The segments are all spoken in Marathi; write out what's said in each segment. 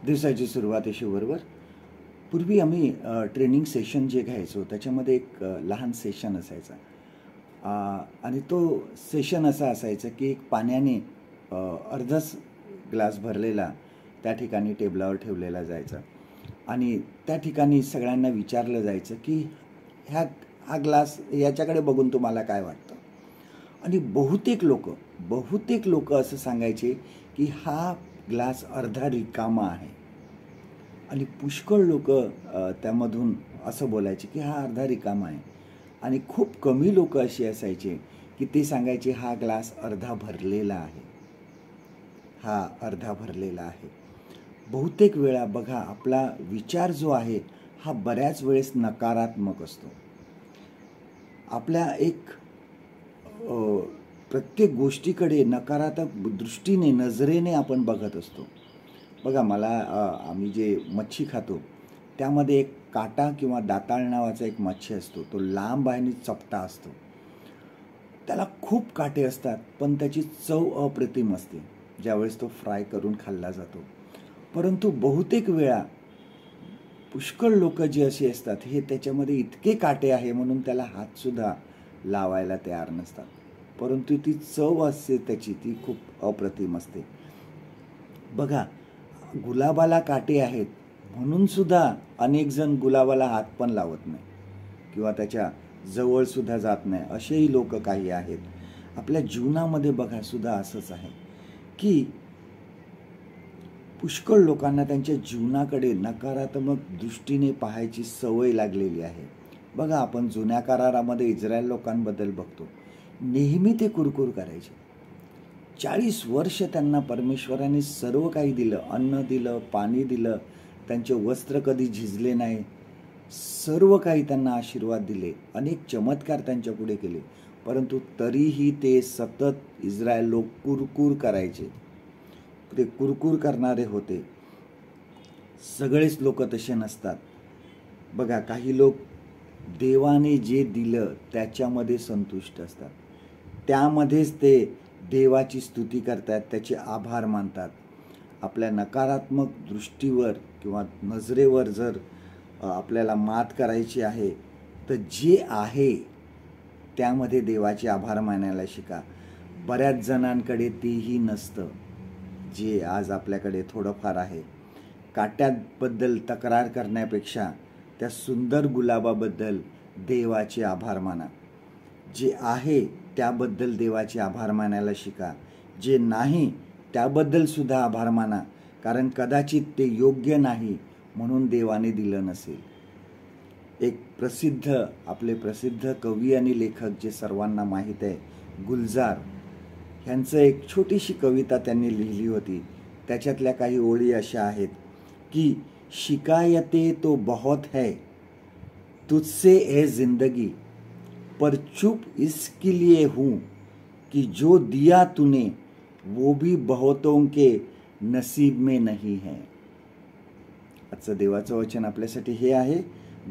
दिवसाची सुरुवात अशी बरोबर. पूर्वी आम्ही ट्रेनिंग सेशन जे घ्यायचो त्याच्यामध्ये एक लहान सेशन असायचा. आणि तो सेशन असा असायचा की एक पाण्याने अर्धाच ग्लास भरलेला त्या ठिकाणी टेबलावर ठेवलेला जायचा आणि त्या ठिकाणी सगळ्यांना विचारलं जायचं की हा ग्लास याच्याकडे बघून तुम्हाला काय वाटतं. आणि बहुतेक लोक असं सांगायचे की हा ग्लास अर्धा रिकामा आहे. आणि पुष्कळ लोक त्यामधून असं बोलायचे की हा अर्धा रिकामा आहे. आणि खूप कमी लोक अशी असायचे की ते सांगायचे हा ग्लास अर्धा भरलेला आहे, हा अर्धा भरलेला आहे. बहुतेक वेळा बघा, आपला विचार जो आहे हा बऱ्याच वेळेस नकारात्मक असतो. आपल्या प्रत्येक गोष्टीकडे नकारात्मक दृष्टीने नजरेने आपण बघत असतो. बघा, आम्ही जे मच्छी खातो त्यामध्ये एक काटा किंवा दाताळ नावाचा एक मच्छी असतो. तो लांब आणि चपटा असतो. त्याला खूप काटे असतात पण त्याची चव अप्रतिम असते ज्यावेळेस तो फ्राय करून खाल्ला जातो. परंतु बहुतेक वेळा पुष्कळ लोक जे असे असतात हे त्याच्यामध्ये इतके काटे आहे म्हणून त्याला हातसुद्धा लावायला तयार नसतात. परंतु ती चव असते त्याची, ती खूप अप्रतिम असते. बघा, गुलाबाला काटे आहेत म्हणून सुद्धा अनेक जण गुलाबाला हात पण लावत नाही किंवा त्याच्या जवळसुद्धा जात नाही, असेही लोक काही आहेत. आपल्या जीवनामध्ये बघा सुद्धा असंच आहे की पुष्कळ लोकांना त्यांच्या जीवनाकडे नकारात्मक दृष्टीने पाहायची सवय लागलेली आहे. बघा, आपण जुन्या करारामध्ये इस्रायल लोकांबद्दल बघतो. नेहमी ते कुरकुर करायचे. 40 वर्ष त्यांना परमेश्वराने सर्व काही दिलं, अन्न दिलं, पाणी दिलं, त्यांचे वस्त्र कधी झिजले नाही, सर्व काही त्यांना आशीर्वाद दिले, अनेक चमत्कार त्यांच्या पुढे केले. परंतु तरीही ते सतत इस्रायल लोक कुरकुर करायचे. ते कुरकुर करणारे होते. सगळेच लोक तसे नसतात. बघा, काही लोक देवाने जे दिलं त्याच्यामध्ये संतुष्ट असतात. त्यामध्येच ते देवाची स्तुती करतात, त्याचे आभार मानतात. आपल्या नकारात्मक दृष्टीवर किंवा नजरेवर जर आपल्याला मात करायची आहे तर जे आहे त्यामध्ये देवाचे आभार मानायला शिका. बऱ्याच जणांकडे तेही नसतं जे आज आपल्याकडे थोडंफार आहे. काट्याबद्दल तक्रार करण्यापेक्षा त्या सुंदर गुलाबाबद्दल देवाचे आभार माना. जे आहे त्याबद्दल देवाचे आभार मानायला शिका. जे नाही त्याबद्दल सुद्धा आभार माना, कारण कदाचित ते योग्य नाही म्हणून देवाने दिलं नसेल. आपले प्रसिद्ध कवी आणि लेखक जे सर्वांना माहीत आहे, गुलजार, ह्यांचं एक छोटीशी कविता त्यांनी लिहिली होती. त्याच्यातल्या काही ओळी अशा आहेत की शिकायते तो बहुत है तुझसे ए जिंदगी, पर चुप इसके लिए हूँ कि जो दिया तूने वो भी बहुतों के नसीब में नहीं है. आजचं देवाचं वचन आपल्यासाठी हे आहे.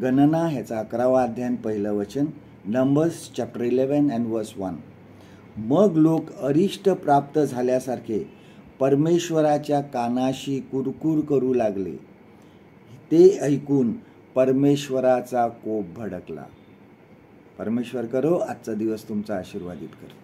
गणना ह्याचा 11वा अध्याय 1 वचन, नंबर्स चॅप्टर 11 and verse 1. मग लोक अरिष्ट प्राप्त झाल्यासारखे परमेश्वराच्या कानाशी कुरकुर करू लागले. ते ऐकून परमेश्वराचा कोप भडकला. परमेश्वर करो आजचा दिवस तुमचा आशीर्वादित करो.